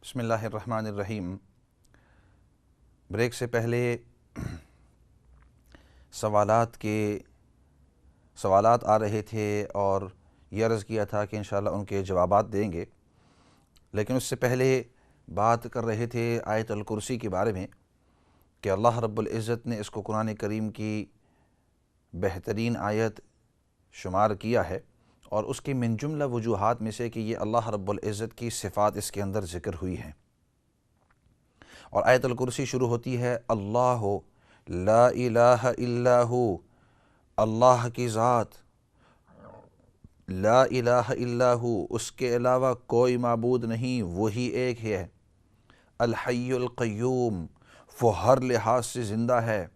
بسم اللہ الرحمن الرحیم۔ بریک سے پہلے سوالات آ رہے تھے اور یہ عرض کیا تھا کہ انشاءاللہ ان کے جوابات دیں گے، لیکن اس سے پہلے بات کر رہے تھے آیت الکرسی کے بارے میں کہ اللہ رب العزت نے اس کو قرآن کریم کی بہترین آیت شمار کیا ہے، اور اس کی من جملہ وجوہات میں سے کہ یہ اللہ رب العزت کی صفات اس کے اندر ذکر ہوئی ہیں۔ اور آیت الکرسی شروع ہوتی ہے اللہ لا الہ الا ہو، اللہ کی ذات لا الہ الا ہو، اس کے علاوہ کوئی معبود نہیں، وہی ایک ہے۔ الحی القیوم، وہ ہر لحاظ سے زندہ ہے۔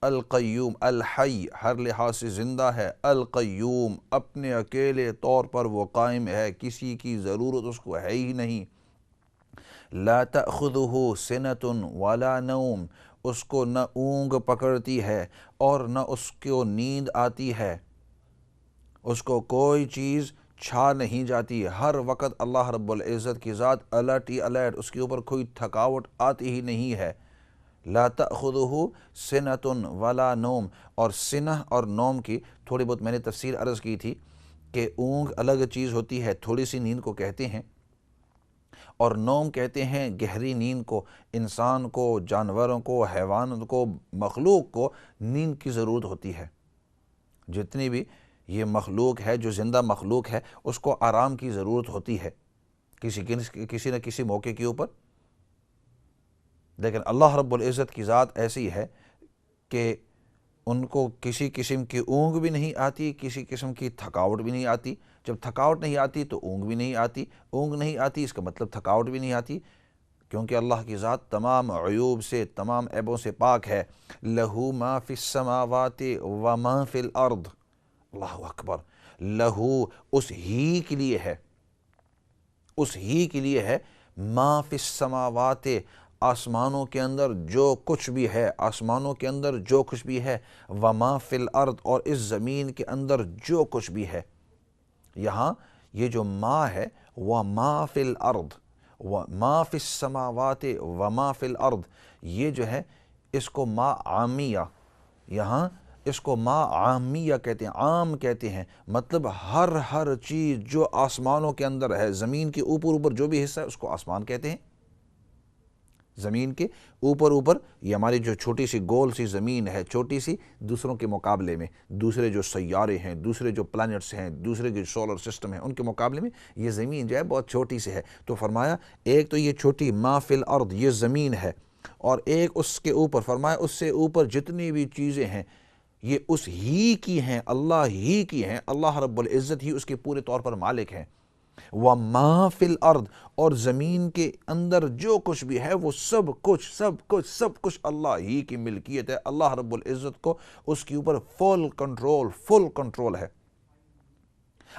القیوم، الحی ہر لحاظ سے زندہ ہے، القیوم اپنے اکیلے طور پر وہ قائم ہے، کسی کی ضرورت اس کو ہے ہی نہیں۔ لا تأخذہ سنۃ ولا نوم، اس کو نہ اونگ پکڑتی ہے اور نہ اس کو نیند آتی ہے، اس کو کوئی چیز چھا نہیں جاتی، ہر وقت اللہ رب العزت کی ذات الرٹ ہی الرٹ، اس کے اوپر کوئی تھکاوٹ آتی ہی نہیں ہے۔ لا تأخذہ سنۃ ولا نوم، اور سنہ اور نوم کی تھوڑی بہت میں نے تفصیل عرض کی تھی کہ اونگ الگ چیز ہوتی ہے، تھوڑی سی نیند کو کہتے ہیں، اور نوم کہتے ہیں گہری نیند کو۔ انسان کو، جانوروں کو، حیوانوں کو، مخلوق کو نیند کی ضرورت ہوتی ہے۔ جتنی بھی یہ مخلوق ہے، جو زندہ مخلوق ہے، اس کو آرام کی ضرورت ہوتی ہے کسی نہ کسی موقع کے اوپر، لیکن اللہ رب العزت کی ذات ایسی ہے کہ ان کو کسی قسم کی اونگ بھی نہیں آتی، کسی قسم کی تھکاوٹ بھی نہیں آتی۔ جب تھکاوٹ نہیں آتی تو اونگ بھی نہیں آتی، اونگ نہیں آتی اس کا مطلب تھکاوٹ بھی نہیں آتی، کیونکہ اللہ کی ذات تمام عیوب سے، تمام عیبوں سے پاک ہے۔ لہو ما فی السماوات و ما فی الارض، اللہ اکبر، لہو اس ہی کے لیے ہے، اس ہی کے لیے ہے، ما فی السماوات آسمانوں کے اندر جو کچھ بھی ہے، آسمانوں کے اندر جو کچھ بھی ہے، وما فی الارض اور اس زمین کے اندر جو کچھ بھی ہے۔ یہاں یہ جو ما ہے، وما فی الارض، وما فی السماوات وما فی الارض، یہ جو ہے اس کو ما عامیہ، یہاں اس کو ما عامیہ کہتے ہیں، عام کہتے ہیں، مطلب ہر چیز جو آسمانوں کے اندر ہے، زمین کے اوپر جو بھی حصہ ہے اس کو آسمان کہتے ہیں۔ زمین کے اوپر یہ ہماری جو چھوٹی سی گول سی زمین ہے، چھوٹی سی دوسروں کے مقابلے میں، دوسرے جو سیارے ہیں، دوسرے جو پلانٹس ہیں، دوسرے جو سولر سسٹم ہیں، ان کے مقابلے میں یہ زمین جو ہے بہت چھوٹی سی ہے۔ تو فرمایا ایک تو یہ چھوٹی ما فی الارض یہ زمین ہے، اور ایک اس کے اوپر فرمایا اس سے اوپر جتنی بھی چیزیں ہیں یہ اس ہی کی ہیں، اللہ ہی کی ہیں، اللہ رب العزت ہی اس کے پورے طور پر مالک ہیں۔ وَمَا فِي الْأَرْضِ، اور زمین کے اندر جو کچھ بھی ہے وہ سب کچھ اللہ ہی کی ملکیت ہے۔ اللہ رب العزت کو اس کے اوپر فل کنٹرول ہے۔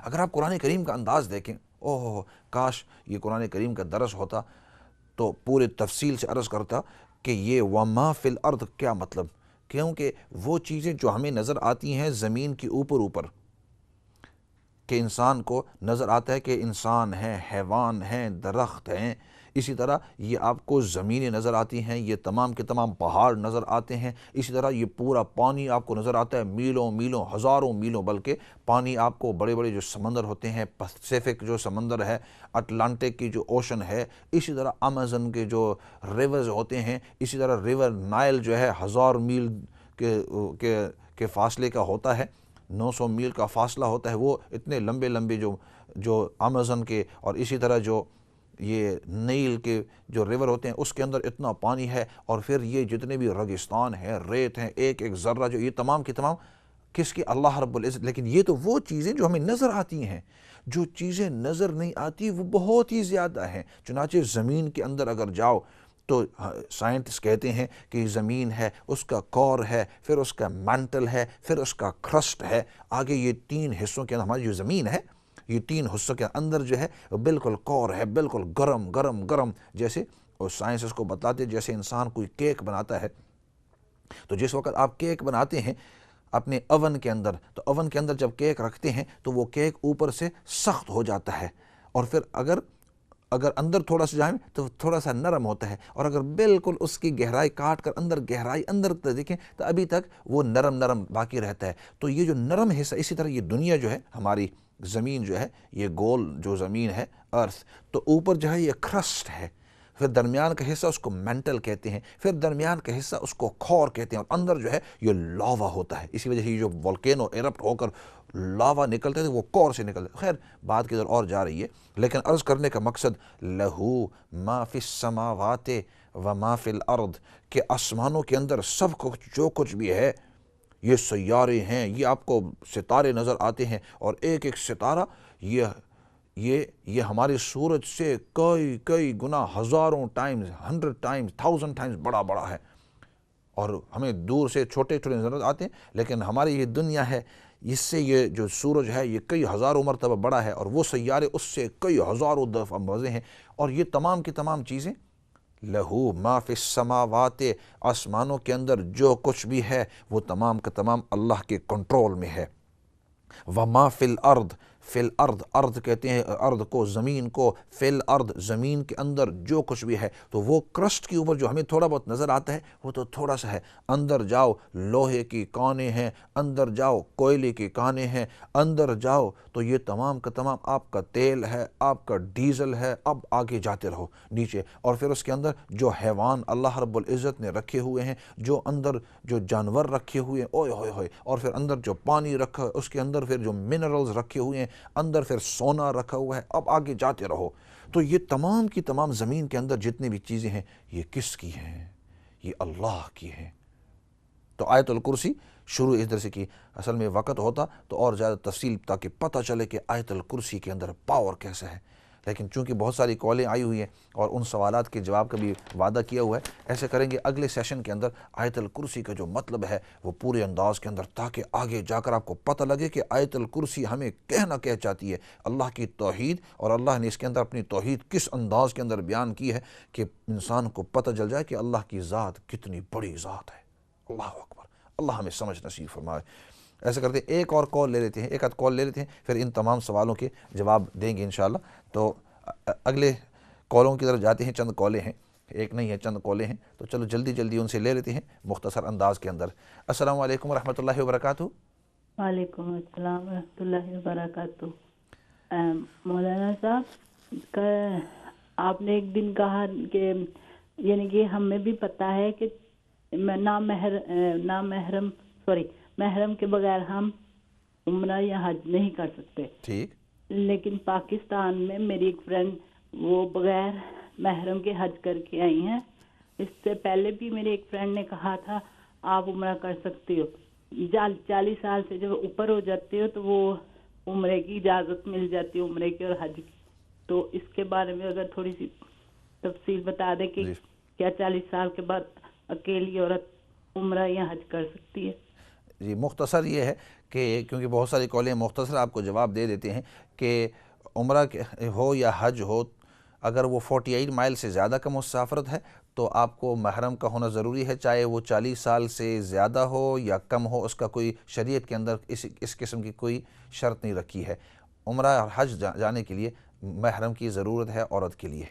اگر آپ قرآن کریم کا انداز دیکھیں، اوہ کاش یہ قرآن کریم کا درس ہوتا تو پورے تفصیل سے عرض کرتا کہ یہ وَمَا فِي الْأَرْضِ کیا مطلب، کیونکہ وہ چیزیں جو ہمیں نظر آتی ہیں زمین کے اوپر کہ انسان کو نظر آتا ہے کہ انسان ہیں، حیوان ہیں، درخت ہیں، اسی طرح یہ آپ کو زمینیں نظر آتی ہیں، یہ تمام کے تمام پہاڑ نظر آتے ہیں، اسی طرح یہ پورا پانی آپ کو نظر آتا ہے، میلوں ہزاروں میلوں، بلکہ پانی آپ کو بڑے بڑے جو سمندر ہوتے ہیں، پیسیفک جو سمندر ہے، اٹلانٹک کی جو اوشن ہے، اسی طرح امازن کے جو ریورز ہوتے ہیں، اسی طرح ریور نائل جو ہے 1000 میل کے فاصلے کا ہوتا ہے، 900 میل کا فاصلہ ہوتا ہے، وہ اتنے لمبے جو امازن کے، اور اسی طرح جو یہ نیل کے جو ریور ہوتے ہیں اس کے اندر اتنا پانی ہے، اور پھر یہ جتنے بھی ریگستان ہیں، ریت ہیں، ایک ذرہ جو یہ تمام کی تمام کس کی، اللہ رب العزت۔ لیکن یہ تو وہ چیزیں جو ہمیں نظر آتی ہیں، جو چیزیں نظر نہیں آتی وہ بہت ہی زیادہ ہیں۔ چنانچہ زمین کے اندر اگر جاؤ تو سائنٹسٹ کہتے ہیں کہ زمین ہے، اس کا کور ہے، پھر اس کا مینٹل ہے، پھر اس کا کرسٹ ہے، آگے یہ 3 حصوں کے اندر ہماری جو زمین ہے، یہ 3 حصوں کے اندر جو ہے بالکل کور ہے، بالکل گرم، جیسے اور سائنس اس کو بتاتے جیسے انسان کوئی کیک بناتا ہے، تو جس وقت آپ کیک بناتے ہیں اپنے اوون کے اندر، تو اوون کے اندر جب کیک رکھتے ہیں تو وہ کیک اوپر سے سخت ہو جاتا ہے، اور پھر اگر اگر اندر تھوڑا سا جائیں تو تھوڑا سا نرم ہوتا ہے، اور اگر بالکل اس کی گہرائی کاٹ کر اندر گہرائی اندر دیکھیں تو ابھی تک وہ نرم نرم باقی رہتا ہے۔ تو یہ جو نرم حصہ، اسی طرح یہ دنیا جو ہے، ہماری زمین جو ہے، یہ گول جو زمین ہے ارتھ، تو اوپر جو ہے یہ کرسٹ ہے، پھر درمیان کا حصہ اس کو مینٹل کہتے ہیں، پھر درمیان کا حصہ اس کو کور کہتے ہیں، اور اندر جو ہے یہ لاوا ہوتا ہے۔ اسی وجہ سے یہ جو والکینو ایرپٹ ہو کر لاوا نکلتے تھے وہ کور سے نکلتے۔ خیر بات کی ادھر اور جا رہی ہے، لیکن عرض کرنے کا مقصد لہو ما فی السماوات و ما فی الارض، کہ آسمانوں کے اندر سب کچھ جو کچھ بھی ہے، یہ سیارے ہیں، یہ آپ کو ستارے نظر آتے ہیں، اور ایک ایک ستارہ یہ ہمارے سورج سے کئی گنا، ہزاروں ٹائمز، 100 ٹائمز، 1000 ٹائمز بڑا ہے، اور ہمیں دور سے چھوٹے چھوٹے نظر آتے ہیں، لیکن ہماری یہ دنیا ہے، اس سے یہ جو سورج ہے یہ کئی ہزاروں مرتبہ بڑا ہے، اور وہ سیارے اس سے کئی ہزاروں دفعہ بڑے ہیں، اور یہ تمام کی تمام چیزیں لہو ما فی السماوات، آسمانوں کے اندر جو کچھ بھی ہے وہ تمام کا تمام اللہ کے کنٹرول میں ہے۔ وما فی الارض، فی الارض، ارض کہتے ہیں ارض کو، زمین کو، فی الارض، زمین کے اندر جو کچھ بھی ہے، تو وہ کرسٹ کے اوپر جو ہمیں تھوڑا بہت نظر آتا ہے وہ تو تھوڑا سا ہے، اندر جاؤ لوہے کی کانیں ہیں، اندر جاؤ کوئلے کی کانیں ہیں، اندر جاؤ تو یہ تمام کا تمام آپ کا تیل ہے، آپ کا ڈیزل ہے۔ اب آگے جاتے رہو نیچے، اور پھر اس کے اندر جو حیوان اللہ رب العزت نے رکھے ہوئے ہیں، جو اندر جو جانور رکھے ہوئے ہیں، اوئے ہوئے ہوئے، اور پھر اندر جو پانی رکھا ہے، اس کے اندر پھر جو منرلز رکھے ہوئے ہیں، اندر پھر سونا رکھا ہوا ہے۔ اب آگے جاتے رہو تو یہ تمام کی تمام زمین کے اندر جتنی بھی چیزیں ہیں یہ کس کی ہیں؟ یہ اللہ کی ہیں۔ تو آیت الکرسی شروع ادھر سے کی، اصل میں وقت ہوتا تو اور زیادہ تفصیل تاکہ پتہ چلے کہ آیت الکرسی کے اندر پاور کیسا ہے، لیکن چونکہ بہت ساری کالیں آئی ہوئی ہیں اور ان سوالات کے جواب کا بھی وعدہ کیا ہوا ہے، ایسے کریں گے اگلے سیشن کے اندر آیت الکرسی کا جو مطلب ہے وہ پورے انداز کے اندر، تاکہ آگے جا کر آپ کو پتہ لگے کہ آیت الکرسی ہمیں کہنا کیا چاہتی ہے، اللہ کی توحید، اور اللہ نے اس کے اندر اپنی توحید کس انداز کے اندر بیان کی ہے کہ انسان کو پتہ چل جائے کہ اللہ کی ذات کتنی بڑی ذات ہے۔ اللہ اکبر، اللہ ہمیں سمجھ نصیب فرمائے۔ ایسے کرتے ہیں ایک اور کال لے لیتے ہیں، ایک آدھ کال لے لیتے ہیں، پھر ان تمام سوالوں کے جواب دیں گے انشاءاللہ۔ تو اگلے کالوں کی طرف جاتے ہیں، چند کالیں ہیں، ایک نہیں ہے چند کالیں ہیں، تو چلو جلدی جلدی ان سے لے لیتے ہیں مختصر انداز کے اندر۔ السلام علیکم ورحمۃ اللہ وبرکاتہ۔ وعلیکم السلام ورحمۃ اللہ وبرکاتہ۔ مولانا صاحب، آپ نے ایک دن کہا کہ یعنی کہ ہمیں بھی پتہ ہے کہ محرم کے بغیر ہم عمرہ یا حج نہیں کر سکتے، ٹھیک، لیکن پاکستان میں میری ایک فرینڈ وہ بغیر محرم کے حج کر کے آئی ہیں۔ اس سے پہلے بھی میری ایک فرینڈ نے کہا تھا آپ عمرہ کر سکتے ہو، 40 سال سے جب اوپر ہو جاتے ہو تو وہ عمرے کی اجازت مل جاتی ہے، عمرے کی اور حج کی۔ تو اس کے بارے میں اگر تھوڑی سی تفصیل بتا دیں کہ کیا 40 سال کے بعد اکیلی عورت عمرہ یا حج کر سکتی ہے؟ جی مختصر یہ ہے کہ کیونکہ بہت ساری کالیں مختصر آپ کو جواب دے دیتے ہیں کہ عمرہ ہو یا حج ہو، اگر وہ 48 مائل سے زیادہ کا مسافرت ہے تو آپ کو محرم کا ہونا ضروری ہے، چاہے وہ 40 سال سے زیادہ ہو یا کم ہو، اس کا کوئی شریعت کے اندر اس قسم کی کوئی شرط نہیں رکھی ہے۔ عمرہ اور حج جانے کے لیے محرم کی ضرورت ہے عورت کے لیے۔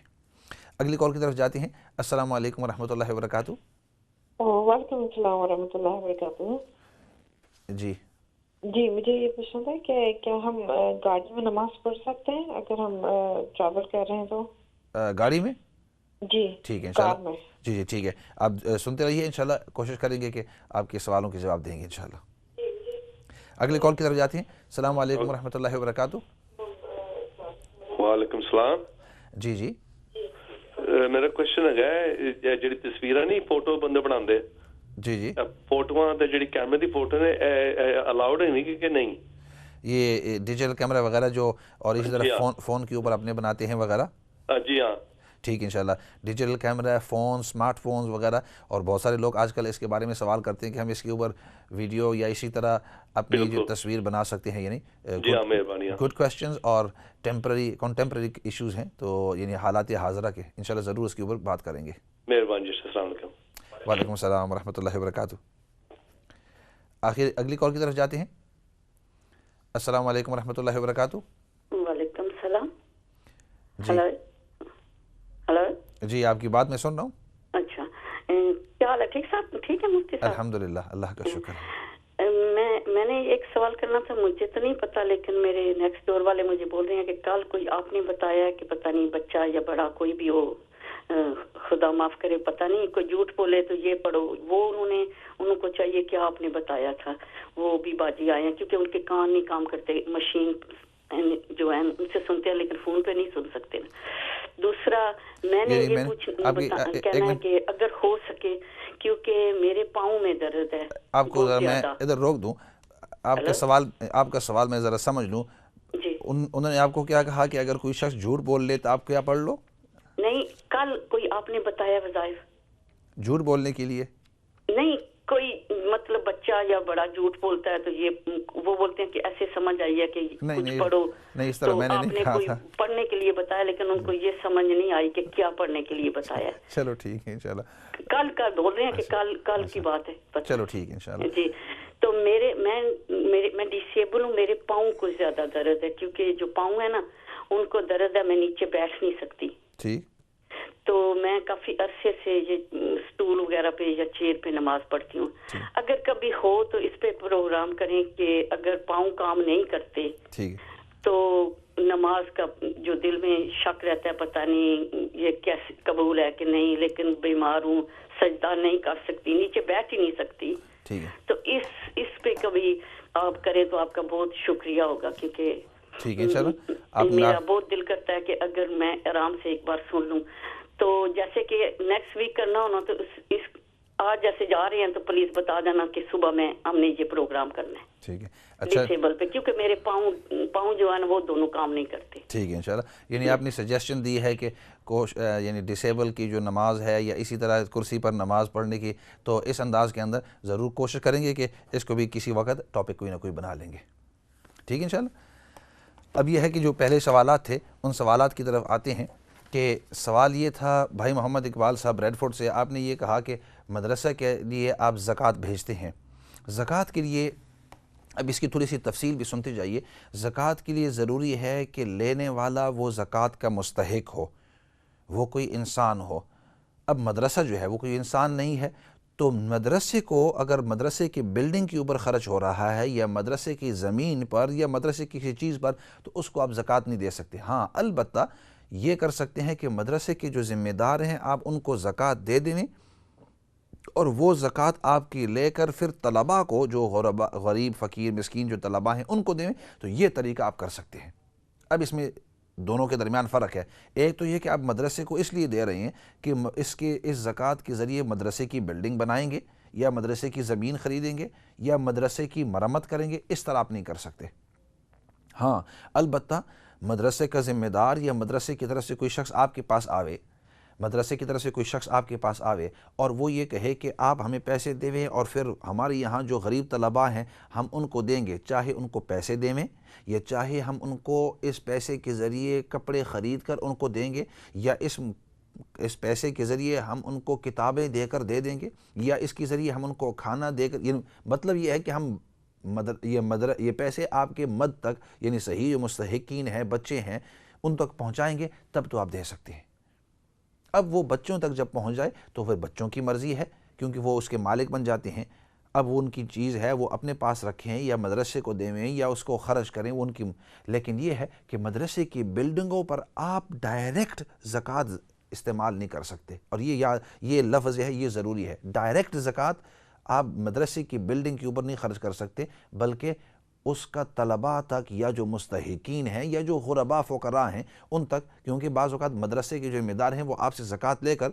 اگلی کال کی طرف جاتے ہیں۔ السلام علیکم ورحمۃ اللہ وبرکاتہ۔ وعلیکم السلام ورحمۃ اللہ وبرکاتہ۔ جی مجھے یہ پوچھنا تھا کہ کیا ہم گاڑی میں نماز پڑھ سکتے ہیں اگر ہم ٹریول کر رہے ہیں تو؟ گاڑی میں؟ جی ٹھیک ہے کار انشاءاللہ، میں۔ جی ٹھیک ہے، آپ سنتے رہیے، انشاءاللہ کوشش کریں گے کہ آپ کے سوالوں کے جواب دیں گے انشاءاللہ۔ اگلی کال کی طرف جاتے ہیں۔ السلام علیکم ورحمۃ اللہ وبرکاتہ۔ وعلیکم السلام۔ جی میرا کوشچن ہے جڑی تصویراں نہیں فوٹو بندے بناندے، جی فوٹواں تے جڑی کیمرے دی فوٹو نے الاؤڈ ہے نہیں کہ نہیں؟ یہ ڈیجیٹل کیمرہ وغیرہ جو اور اسی طرح فون کے اوپر اپنے بناتے ہیں وغیرہ؟ جی ہاں ٹھیک ہے انشاءاللہ۔ Digital camera, phone, smart phones وغیرہ، اور بہت سارے لوگ آج کل اس کے بارے میں سوال کرتے ہیں کہ ہم اس کے اوپر ویڈیو یا اسی طرح اپنی جو تصویر بنا سکتے ہیں، یعنی گڈ کویسچنز اور کنٹمپریری ایشوز ہیں، تو یعنی حالات حاضرہ کے انشاءاللہ ضرور اس کے اوپر بات کریں گے۔ مہربانی جی، السلام علیکم۔ وعلیکم السلام ورحمۃ اللہ وبرکاتہ۔ آخر اگلی کال کی طرف جاتے ہیں۔ السلام علیکم ورحمۃ اللہ وبرکاتہ۔ وعلیکم السلام۔ جی جی آپ کی بات میں سن رہا ہوں. اچھا کیا حال ہے؟ ٹھیک صاحب؟ ٹھیک ہے مفتی صاحب؟ الحمدللہ اللہ کا شکر ہے. میں نے ایک سوال کرنا تھا. مجھے تو نہیں پتا لیکن میرے نیکسٹ ڈور والے مجھے بول رہے ہیں کہ کل کوئی آپ نے بتایا کہ پتہ نہیں بچہ یا بڑا کوئی بھی ہو خدا معاف کرے پتہ نہیں کوئی جھوٹ بولے تو یہ پڑھو. وہ انہوں کو چاہیے کہ آپ نے بتایا تھا. وہ بھی باجی آئے ہیں کیونکہ ان کے کان نہیں کام کرتے, مشین جو ہے ان سے سنتے ہیں لیکن فون پہ نہیں سن سکتے. دوسرا میں نے یہ کہنا ہے کہ اگر ہو سکے کیونکہ میرے پاؤں میں درد ہے. آپ کو میں ادھر روک دوں, آپ کا سوال میں ذرا سمجھ لوں. جی انہوں نے آپ کو کیا کہا کہ اگر کوئی شخص جھوٹ بول لے تو آپ کیا پڑھ لو؟ نہیں, کل کوئی آپ نے بتایا وظائف جھوٹ بولنے کے لیے نہیں, کوئی مطلب بچہ یا بڑا جھوٹ بولتا ہے تو یہ وہ بولتے ہیں کہ ایسے سمجھ آئی ہے کہ کچھ پڑھو. نہیں اس طرح میں نے نہیں کہا تھا. پڑھنے کے لیے بتایا لیکن ان کو یہ سمجھ نہیں آئی کہ کیا پڑھنے کے لیے بتایا. چلو ٹھیک ہے انشاءاللہ. کل کا بول رہے ہیں کہ کل کی بات ہے. چلو ٹھیک ہے انشاءاللہ. جی تو میں ڈسیبل ہوں, میرے پاؤں کو زیادہ درد ہے کیونکہ جو پاؤں ہے نا ان کو درد ہے, میں نیچے بیٹھ نہیں سکتی. ٹھیک. تو میں کافی عرصے سے یہ سٹول وغیرہ پہ یا چیئر پہ نماز پڑھتی ہوں. اگر کبھی ہو تو اس پہ پروگرام کریں کہ اگر پاؤں کام نہیں کرتے تو نماز کا جو دل میں شک رہتا ہے پتہ نہیں یہ کیسے قبول ہے کہ نہیں, لیکن بیمار ہوں, سجدہ نہیں کر سکتی, نیچے بیٹھ ہی نہیں سکتی. تو اس پہ کبھی آپ کریں تو آپ کا بہت شکریہ ہوگا کیونکہ ٹھیک ہے انشاءاللہ. میرا بہت دل کرتا ہے کہ اگر میں آرام سے ایک بار سن لوں تو جیسے کہ نیکسٹ ویک کرنا ہونا تو آج جیسے جا رہے ہیں تو پلیز بتا دینا کہ صبح میں ہم نے یہ پروگرام کرنا ہے. ٹھیک ہے. اچھا ڈسیبل پہ کیونکہ میرے پاؤں جو ہے نا وہ دونوں کام نہیں کرتے. ٹھیک ہے انشاءاللہ. یعنی آپ نے سجیشن دی ہے کہ یعنی ڈسیبل کی جو نماز ہے یا اسی طرح کرسی پر نماز پڑھنے کی, تو اس انداز کے اندر ضرور کوشش کریں گے کہ اس کو بھی کسی وقت ٹاپک کوئی نہ کوئی بنا لیں گے. ٹھیک ہے انشاءاللہ. اب یہ ہے کہ جو پہلے سوالات تھے ان سوالات کی طرف آتے ہیں. کہ سوال یہ تھا بھائی محمد اقبال صاحب ریڈ فورٹ سے, آپ نے یہ کہا کہ مدرسہ کے لیے آپ زکوٰۃ بھیجتے ہیں. زکوٰۃ کے لیے اب اس کی تھوڑی سی تفصیل بھی سنتے جائیے. زکوٰۃ کے لیے ضروری ہے کہ لینے والا وہ زکوٰۃ کا مستحق ہو, وہ کوئی انسان ہو. اب مدرسہ جو ہے وہ کوئی انسان نہیں ہے, تو مدرسے کو اگر مدرسے کی بلڈنگ کے اوپر خرچ ہو رہا ہے یا مدرسے کی زمین پر یا مدرسے کی کسی چیز پر تو اس کو آپ زکوٰۃ نہیں دے سکتے. ہاں البتہ یہ کر سکتے ہیں کہ مدرسے کے جو ذمہ دار ہیں آپ ان کو زکوٰۃ دے دیں اور وہ زکوٰۃ آپ کی لے کر پھر طلباء کو جو غریب فقیر مسکین جو طلباء ہیں ان کو دیں, تو یہ طریقہ آپ کر سکتے ہیں. اب اس میں دونوں کے درمیان فرق ہے. ایک تو یہ کہ آپ مدرسے کو اس لیے دے رہے ہیں کہ اس زکوٰۃ کے ذریعے مدرسے کی بلڈنگ بنائیں گے یا مدرسے کی زمین خریدیں گے یا مدرسے کی مرمت کریں گے, اس طرح آپ نہیں کر سکتے. ہاں البتہ مدرسے کا ذمہ دار یا مدرسے کی طرف سے کوئی شخص آپ کے پاس آوے اور وہ یہ کہے کہ آپ ہمیں پیسے دیں اور پھر ہمارے یہاں جو غریب طلباء ہیں ہم ان کو دیں گے, چاہے ان کو پیسے دیں یا چاہے ہم ان کو اس پیسے کے ذریعے کپڑے خرید کر ان کو دیں گے یا اس پیسے کے ذریعے ہم ان کو کتابیں دے کر دے دیں گے یا اس کے ذریعے ہم ان کو کھانا دے کر, یعنی مطلب یہ ہے کہ ہم یہ پیسے آپ کے مد تک یعنی صحیح جو مستحقین ہیں بچے ہیں ان تک پہنچائیں گے تب تو آپ دے سکتے ہیں. اب وہ بچوں تک جب پہنچ جائے تو پھر بچوں کی مرضی ہے کیونکہ وہ اس کے مالک بن جاتے ہیں. اب وہ ان کی چیز ہے وہ اپنے پاس رکھیں یا مدرسے کو دیں یا اس کو خرچ کریں وہ ان کی, لیکن یہ ہے کہ مدرسے کی بلڈنگوں پر آپ ڈائریکٹ زکوٰۃ استعمال نہیں کر سکتے. اور یہ لفظ ہے یہ ضروری ہے, ڈائریکٹ زکوٰۃ آپ مدرسے کی بلڈنگ کے اوپر نہیں خرچ کر سکتے بلکہ اس کا طلباء تک یا جو مستحقین ہیں یا جو غرباء فقراء ہیں ان تک, کیونکہ بعض اوقات مدرسے کے جو ذمہ دار ہیں وہ آپ سے زکوٰۃ لے کر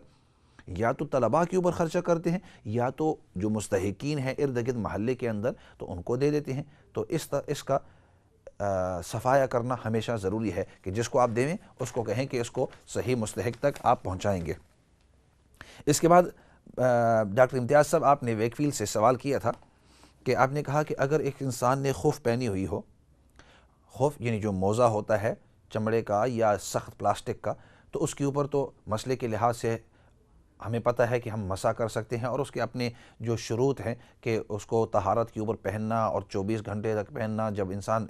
یا تو طلباء کے اوپر خرچہ کرتے ہیں یا تو جو مستحقین ہیں ارد گرد محلے کے اندر تو ان کو دے دیتے ہیں. تو اس کا صفایا کرنا ہمیشہ ضروری ہے کہ جس کو آپ دیں اس کو کہیں کہ اس کو صحیح مستحق تک آپ پہنچائیں گے. اس کے بعد ڈاکٹر امتیاز صاحب آپ نے ویک فیلڈ سے سوال کیا تھا کہ آپ نے کہا کہ اگر ایک انسان نے خف پہنی ہوئی ہو, خف یعنی جو موزہ ہوتا ہے چمڑے کا یا سخت پلاسٹک کا, تو اس کے اوپر تو مسئلے کے لحاظ سے ہمیں پتہ ہے کہ ہم مسح کر سکتے ہیں اور اس کے اپنے جو شروط ہیں کہ اس کو طہارت کے اوپر پہننا اور 24 گھنٹے تک پہننا, جب انسان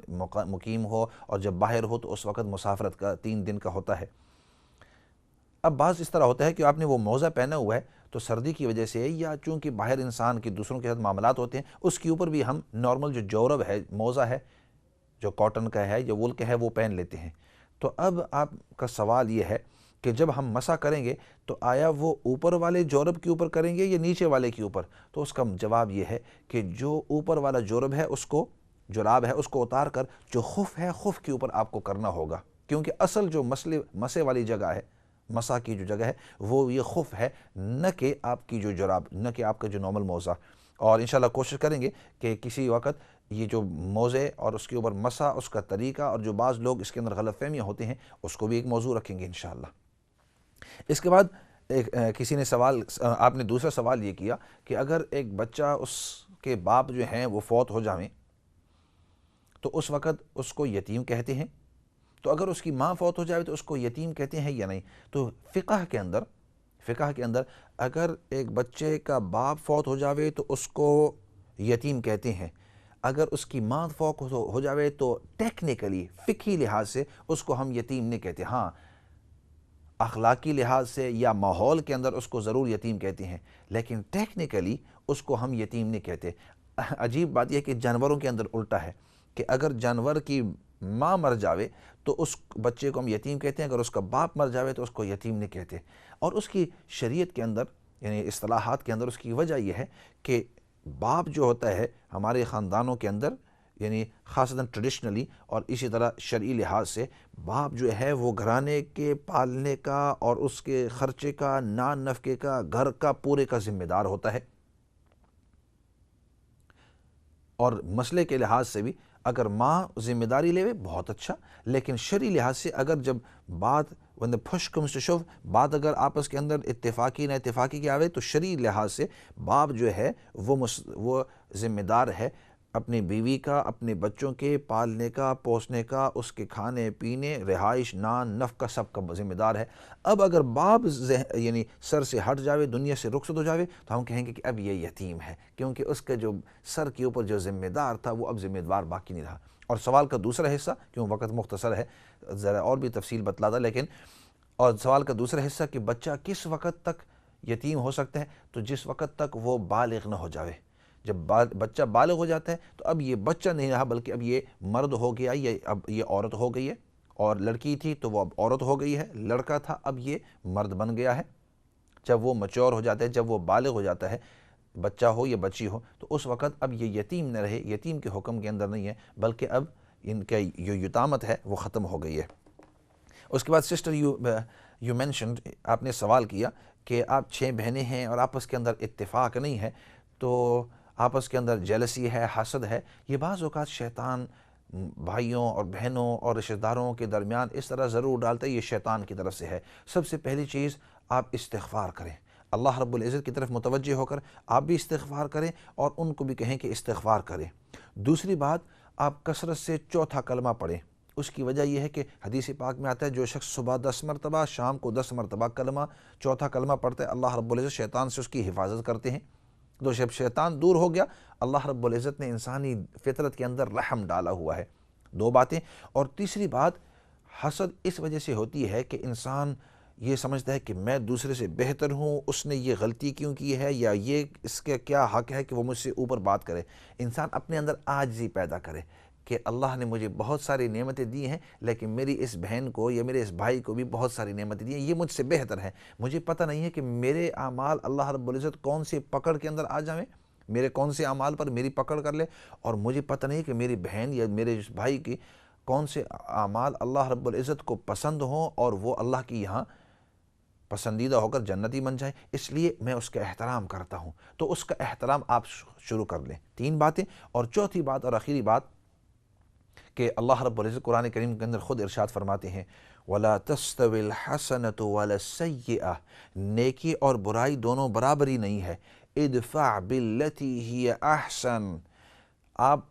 مقیم ہو اور جب باہر ہو تو اس وقت مسافرت کا 3 دن کا ہوتا ہے. اب بعض اس طرح ہوتا ہے کہ آپ نے وہ موزہ پہنا ہوا ہے تو سردی کی وجہ سے یا چونکہ باہر انسان کی دوسروں کے ساتھ معاملات ہوتے ہیں اس کے اوپر بھی ہم نارمل جو جورب ہے موزہ ہے جو کاٹن کا ہے یا وول کا ہے وہ پہن لیتے ہیں۔ تو اب آپ کا سوال یہ ہے کہ جب ہم مسح کریں گے تو آیا وہ اوپر والے جورب کے اوپر کریں گے یا نیچے والے کے اوپر؟ تو اس کا جواب یہ ہے کہ جو اوپر والا جورب ہے اس کو جراب ہے اس کو اتار کر جو خف ہے خف کے اوپر آپ کو کرنا ہوگا، کیونکہ اصل جو مسے والی جگہ ہے، مسح کی جو جگہ ہے وہ یہ خف ہے، نہ کہ آپ کی جو جراب، نہ کہ آپ کا جو نارمل موزہ۔ اور انشاءاللہ کوشش کریں گے کہ کسی وقت یہ جو موزے اور اس کے اوپر مسح اس کا طریقہ اور جو بعض لوگ اس کے اندر غلط فہمیاں ہوتے ہیں اس کو بھی ایک موضوع رکھیں گے انشاءاللہ۔ اس کے بعد کسی نے آپ نے دوسرا سوال یہ کیا کہ اگر ایک بچہ اس کے باپ جو ہیں وہ فوت ہو جائیں تو اس وقت اس کو یتیم کہتے ہیں، تو اگر اس کی ماں فوت ہو جائے تو اس کو یتیم کہتے ہیں یا نہیں؟ تو فقہ کے اندر اگر ایک بچے کا باپ فوت ہو جاوے تو اس کو یتیم کہتے ہیں، اگر اس کی ماں فوت ہو جاوے تو ٹیکنیکلی فقہی لحاظ سے اس کو ہم یتیم نہیں کہتے، ہاں اخلاقی لحاظ سے یا ماحول کے اندر اس کو ضرور یتیم کہتے ہیں، لیکن ٹیکنیکلی اس کو ہم یتیم نہیں کہتے۔ عجیب بات یہ ہے کہ جانوروں کے اندر الٹا ہے کہ اگر جانور کی ماں مر جاوے تو اس بچے کو ہم یتیم کہتے ہیں، اگر اس کا باپ مر جاوے تو اس کو یتیم نہیں کہتے۔ اور اس کی شریعت کے اندر یعنی اصطلاحات کے اندر اس کی وجہ یہ ہے کہ باپ جو ہوتا ہے ہمارے خاندانوں کے اندر یعنی خاصتاً ٹریڈیشنلی اور اسی طرح شرعی لحاظ سے باپ جو ہے وہ گھرانے کے پالنے کا اور اس کے خرچے کا، نان نفقے کا، گھر کا پورے کا ذمہ دار ہوتا ہے۔ اور مسئلے کے لحاظ سے بھی اگر ماں ذمہ داری لے بہت اچھا، لیکن شرعی لحاظ سے اگر جب بات when the push comes to shove بات اگر آپس کے اندر اتفاقی نہ اتفاقی کی آوے تو شرعی لحاظ سے باپ جو ہے وہ ذمہ دار ہے اپنی بیوی کا، اپنے بچوں کے پالنے کا، پوسنے کا، اس کے کھانے پینے، رہائش، نان نفقہ سب کا ذمہ دار ہے۔ اب اگر باپ یعنی سر سے ہٹ جاوے، دنیا سے رخصت ہو جاوے تو ہم کہیں گے کہ اب یہ یتیم ہے، کیونکہ اس کا جو سر کے اوپر جو ذمہ دار تھا وہ اب ذمہ دار باقی نہیں رہا۔ اور سوال کا دوسرا حصہ، کیوں وقت مختصر ہے ذرا اور بھی تفصیل بتلاتا، لیکن اور سوال کا دوسرا حصہ کہ بچہ کس وقت تک یتیم ہو سکتا ہے، تو جس وقت تک وہ بالغ نہ ہو جاوے۔ جب بچہ بالغ ہو جاتا ہے تو اب یہ بچہ نہیں رہا بلکہ اب یہ مرد ہو گیا، اب یہ عورت ہو گئی ہے، اور لڑکی تھی تو وہ اب عورت ہو گئی ہے، لڑکا تھا اب یہ مرد بن گیا ہے۔ جب وہ میچور ہو جاتا ہے، جب وہ بالغ ہو جاتا ہے، بچہ ہو یا بچی ہو، تو اس وقت اب یہ یتیم نہ رہے، یتیم کے حکم کے اندر نہیں ہے، بلکہ اب ان کا جو یتامت ہے وہ ختم ہو گئی ہے۔ اس کے بعد سسٹر یو مینشنڈ، آپ نے سوال کیا کہ آپ 6 بہنیں ہیں اور آپس کے اندر اتفاق نہیں ہے، تو آپس کے اندر جیلسی ہے، حسد ہے۔ یہ بعض اوقات شیطان بھائیوں اور بہنوں اور رشتہ داروں کے درمیان اس طرح ضرور ڈالتا ہے، یہ شیطان کی طرف سے ہے۔ سب سے پہلی چیز آپ استغفار کریں، اللہ رب العزت کی طرف متوجہ ہو کر آپ بھی استغفار کریں اور ان کو بھی کہیں کہ استغفار کریں۔ دوسری بات، آپ کثرت سے چوتھا کلمہ پڑھیں۔ اس کی وجہ یہ ہے کہ حدیث پاک میں آتا ہے جو شخص صبح 10 مرتبہ، شام کو 10 مرتبہ چوتھا کلمہ پڑھتا ہے، اللہ رب العزت شیطان سے اس کی حفاظت کرتے ہیں۔ تو جب شیطان دور ہو گیا، اللہ رب العزت نے انسانی فطرت کے اندر رحم ڈالا ہوا ہے۔ 2 باتیں۔ اور تیسری بات، حسد اس وجہ سے ہوتی ہے کہ انسان یہ سمجھتا ہے کہ میں دوسرے سے بہتر ہوں، اس نے یہ غلطی کیوں کی ہے، یا یہ اس کا کیا حق ہے کہ وہ مجھ سے اوپر بات کرے۔ انسان اپنے اندر عاجزی پیدا کرے کہ اللہ نے مجھے بہت ساری نعمتیں دی ہیں، لیکن میری اس بہن کو یا میرے اس بھائی کو بھی بہت ساری نعمتیں دی ہیں، یہ مجھ سے بہتر ہے۔ مجھے پتہ نہیں ہے کہ میرے اعمال اللہ رب العزت کون سے پکڑ کے اندر آ جائیں، میرے کون سے اعمال پر میری پکڑ کر لے، اور مجھے پتہ نہیں کہ میری بہن یا میرے اس بھائی کی کون سے اعمال اللہ رب العزت کو پسند ہوں اور وہ اللہ کی یہاں پسندیدہ ہو کر جنتی بن جائیں، اس لیے میں اس کا احترام کرتا ہوں۔ تو اس کا احترام آپ شروع کر لیں۔ 3 باتیں۔ اور چوتھی بات اور آخری بات کہ اللہ رب العزت قرآن کریم کے اندر خود ارشاد فرماتے ہیں وَلَا تَسْتَوِي الْحَسَنَةُ وَلَا السَّيِّئَةُ، نیکی اور برائی دونوں برابری نہیں ہے۔ ادفع باللتی ہی احسن، آپ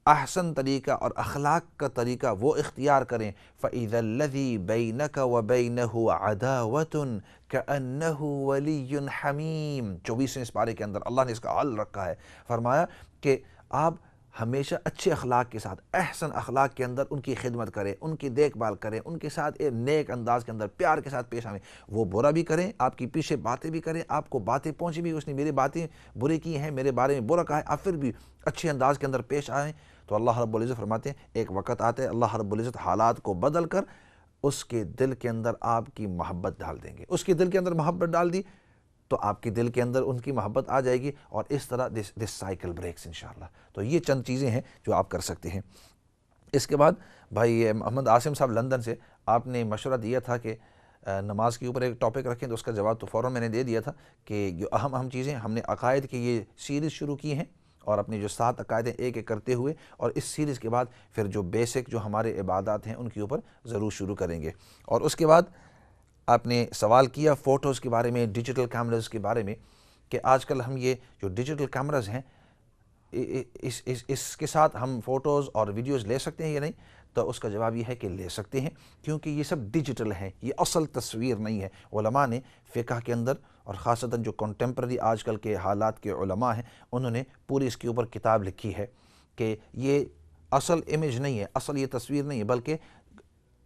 احسن طریقہ اور اخلاق کا طریقہ وہ اختیار کریں۔ فَإِذَا الَّذِي بَيْنَكَ وَبَيْنَهُ عَدَاوَةٌ كَأَنَّهُ وَلِيٌّ حَمِيمٌ، 24ویں پارے کے اندر اللہ نے اس کا حل رکھا ہے۔ فرمایا کہ آپ ہمیشہ اچھے اخلاق کے ساتھ، احسن اخلاق کے اندر ان کی خدمت کریں، ان کی دیکھ بھال کریں، ان کے ساتھ ایک نیک انداز کے اندر پیار کے ساتھ پیش آئیں۔ وہ برا بھی کریں، آپ کی پیچھے باتیں بھی کریں، آپ کو باتیں پہنچی بھی، اس نے میری باتیں بری کی ہیں، میرے بارے میں برا کہا ہے، آپ پھر بھی اچھے انداز کے اندر پیش آئیں، تو اللہ رب العزت فرماتے ہیں ایک وقت آتا ہے اللہ رب العزت حالات کو بدل کر اس کے دل کے اندر آپ کی محبت ڈال دیں گے۔ اس کے دل کے اندر محبت ڈال دی تو آپ کی دل کے اندر ان کی محبت آ جائے گی، اور اس طرح دس سائیکل بریکس انشاءاللہ۔ تو یہ چند چیزیں ہیں جو آپ کر سکتے ہیں۔ اس کے بعد بھائی محمد عاصم صاحب لندن سے، آپ نے مشورہ دیا تھا کہ نماز کے اوپر ایک ٹاپک رکھیں، تو اس کا جواب تو فوراً میں نے دے دیا تھا کہ جو اہم چیزیں ہم نے عقائد کی یہ سیریز شروع کی ہیں، اور اپنی جو 7 عقائد ہیں ایک ایک کرتے ہوئے، اور اس سیریز کے بعد پھر جو بیسک جو ہمارے عبادات ہیں ان کے اوپر ضرور شروع کریں گے۔ اور اس کے بعد آپ نے سوال کیا فوٹوز کے بارے میں، ڈیجیٹل کیمراز کے بارے میں، کہ آج کل ہم یہ جو ڈیجیٹل کیمراز ہیں اس کے ساتھ ہم فوٹوز اور ویڈیوز لے سکتے ہیں یا نہیں؟ تو اس کا جواب یہ ہے کہ لے سکتے ہیں، کیونکہ یہ سب ڈیجیٹل ہیں، یہ اصل تصویر نہیں ہے۔ علماء نے فقہ کے اندر، اور خاصتاً جو کنٹمپرری آج کل کے حالات کے علماء ہیں، انہوں نے پوری اس کے اوپر کتاب لکھی ہے کہ یہ اصل امیج نہیں ہے، اصل یہ تصویر نہیں ہے، بلکہ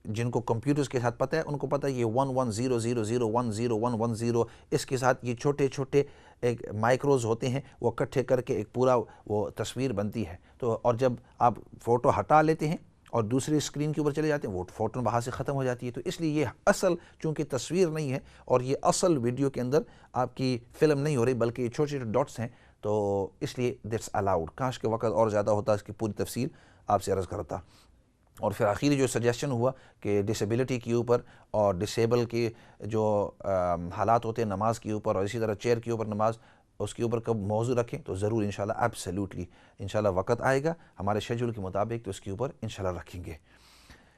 جن کو کمپیوٹرز کے ساتھ پتہ ہے ان کو پتہ ہے یہ 1100010110 اس کے ساتھ یہ چھوٹے چھوٹے ایک مائکروز ہوتے ہیں، وہ اکٹھے کر کے ایک پورا وہ تصویر بنتی ہے۔ تو اور جب آپ فوٹو ہٹا لیتے ہیں اور دوسری اسکرین کے اوپر چلے جاتے ہیں، وہ فوٹو وہاں سے ختم ہو جاتی ہے۔ تو اس لیے یہ اصل چونکہ تصویر نہیں ہے، اور یہ اصل ویڈیو کے اندر آپ کی فلم نہیں ہو رہی بلکہ یہ چھوٹے چھوٹے ڈاٹس ہیں، تو اس لیے دیٹس الاؤڈ۔ کاش کے وقت اور زیادہ ہوتا اس کی پوری تفصیل آپ سے عرض کرتا۔ اور پھر آخری جو سجیشن ہوا کہ ڈسیبلٹی کے اوپر اور ڈسیبل کے جو حالات ہوتے ہیں نماز کے اوپر، اور اسی طرح چیئر کے اوپر نماز، اس کے اوپر کب موضوع رکھیں، تو ضرور انشاءاللہ ایبسلیوٹلی انشاءاللہ وقت آئے گا ہمارے شیڈول کے مطابق تو اس کے اوپر انشاءاللہ رکھیں گے۔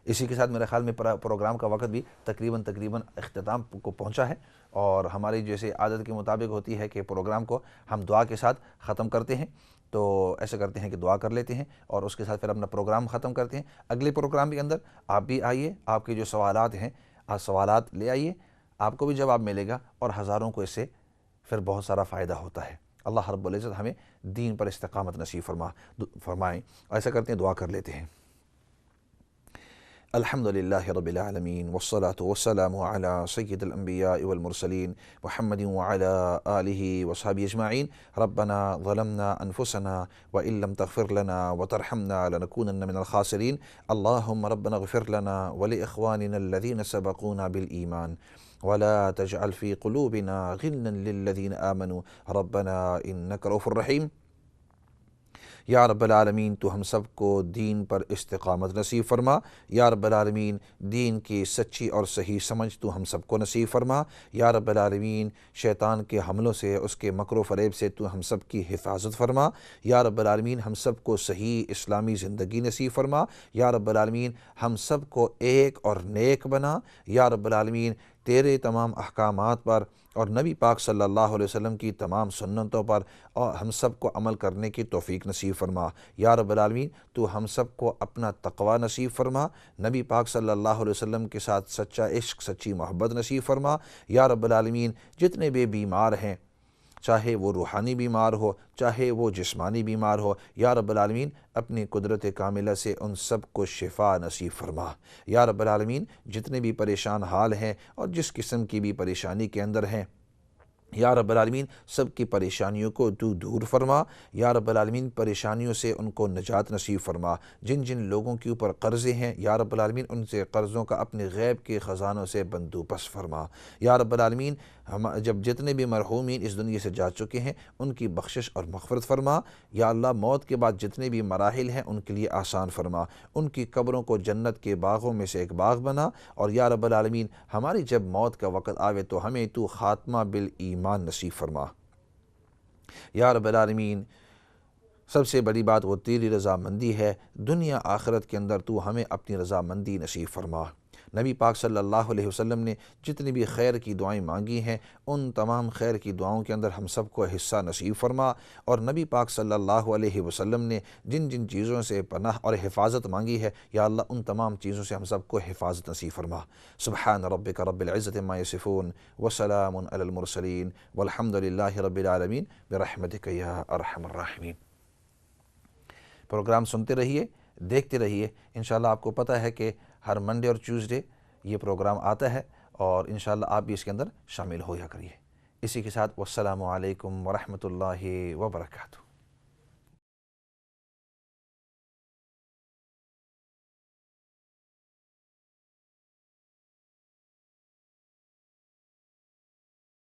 اسی کے ساتھ میرے خیال میں پروگرام کا وقت بھی تقریباً اختتام کو پہنچا ہے، اور ہماری جیسے عادت کے مطابق ہوتی ہے کہ پروگرام کو ہم دعا کے ساتھ ختم کرتے ہیں، تو ایسا کرتے ہیں کہ دعا کر لیتے ہیں اور اس کے ساتھ پھر اپنا پروگرام ختم کرتے ہیں۔ اگلے پروگرام کے اندر آپ بھی آئیے، آپ کے جو سوالات ہیں آپ سوالات لے آئیے، آپ کو بھی جواب ملے گا، اور ہزاروں کو اس سے پھر بہت سارا فائدہ ہوتا ہے۔ اللہ رب العزت ہمیں دین پر استقامت نصیب فرمائیں۔ ایسا کرتے ہیں، دعا کر لیتے ہیں۔ الحمد للہ رب العالمین والصلاة والسلام على سید الانبیاء والمرسلین محمد وعلى آلہ وصحبہ اجمعین۔ ربنا ظلمنا انفسنا وإن لم تغفر لنا وترحمنا لنكونن من الخاسرین۔ اللہم ربنا اغفر لنا ولإخواننا الذین سبقونا بالإیمان ولا تجعل في قلوبنا غلا للذین آمنوا ربنا إنک رؤوف رحیم۔ یا رب العالمین تو ہم سب کو دین پر استقامت نصیب فرما۔ یا رب العالمین دین کی سچی اور صحیح سمجھ تو ہم سب کو نصیب فرما۔ یا رب العالمین شیطان کے حملوں سے، اس کے مکر و فریب سے تو ہم سب کی حفاظت فرما۔ یا رب العالمین ہم سب کو صحیح اسلامی زندگی نصیب فرما۔ یا رب العالمین ہم سب کو ایک اور نیک بنا۔ یا رب العالمین تیرے تمام احکامات پر اور نبی پاک صلی اللہ علیہ وسلم کی تمام سنتوں پر اور ہم سب کو عمل کرنے کی توفیق نصیب فرما۔ یا رب العالمین تو ہم سب کو اپنا تقوی نصیب فرما، نبی پاک صلی اللہ علیہ وسلم کے ساتھ سچا عشق، سچی محبت نصیب فرما۔ یا رب العالمین جتنے بھی بیمار ہیں، چاہے وہ روحانی بیمار ہو، چاہے وہ جسمانی بیمار ہو، یا رب العالمین اپنی قدرت کاملہ سے ان سب کو شفا نصیب فرما۔ یا رب العالمین جتنے بھی پریشان حال ہیں اور جس قسم کی بھی پریشانی کے اندر ہیں، یا رب العالمین سب کی پریشانیوں کو تو دور فرما۔ یا رب العالمین پریشانیوں سے ان کو نجات نصیب فرما۔ جن جن لوگوں کے اوپر قرضے ہیں، یا رب العالمین ان سے قرضوں کا اپنے غیب کے خزانوں سے بندوبست فرما۔ یا رب العالمین جب جتنے بھی مرحومین اس دنیا سے جا چکے ہیں ان کی بخشش اور مغفرت فرما۔ یا اللہ موت کے بعد جتنے بھی مراحل ہیں ان کے لیے آسان فرما، ان کی قبروں کو جنت کے باغوں میں سے ایک باغ بنا۔ اور یا رب العالمین ہماری جب موت کا وقت آوے تو ہمیں تو خاتمہ بالایمان نصیب فرما۔ یا رب العالمین سب سے بڑی بات وہ تیری رضامندی ہے، دنیا آخرت کے اندر تو ہمیں اپنی رضامندی نصیب فرما۔ نبی پاک صلی اللہ علیہ وسلم نے جتنی بھی خیر کی دعائیں مانگی ہیں ان تمام خیر کی دعاؤں کے اندر ہم سب کو حصہ نصیب فرما۔ اور نبی پاک صلی اللہ علیہ وسلم نے جن جن چیزوں سے پناہ اور حفاظت مانگی ہے، یا اللہ ان تمام چیزوں سے ہم سب کو حفاظت نصیب فرما۔ سبحان ربک رب العزت عما یصفون وسلام علی المرسلین والحمد للہ رب العالمین برحمتک یا ارحم الراحمین۔ پروگرام سنتے رہیے، دیکھتے رہیے، انشاءاللہ آپ کو پتہ ہے کہ ہر منڈے اور ٹیوزڈے یہ پروگرام آتا ہے، اور انشاءاللہ آپ بھی اس کے اندر شامل ہو یا کریے۔ اسی کے ساتھ والسلام علیکم ورحمۃ اللہ وبرکاتہ۔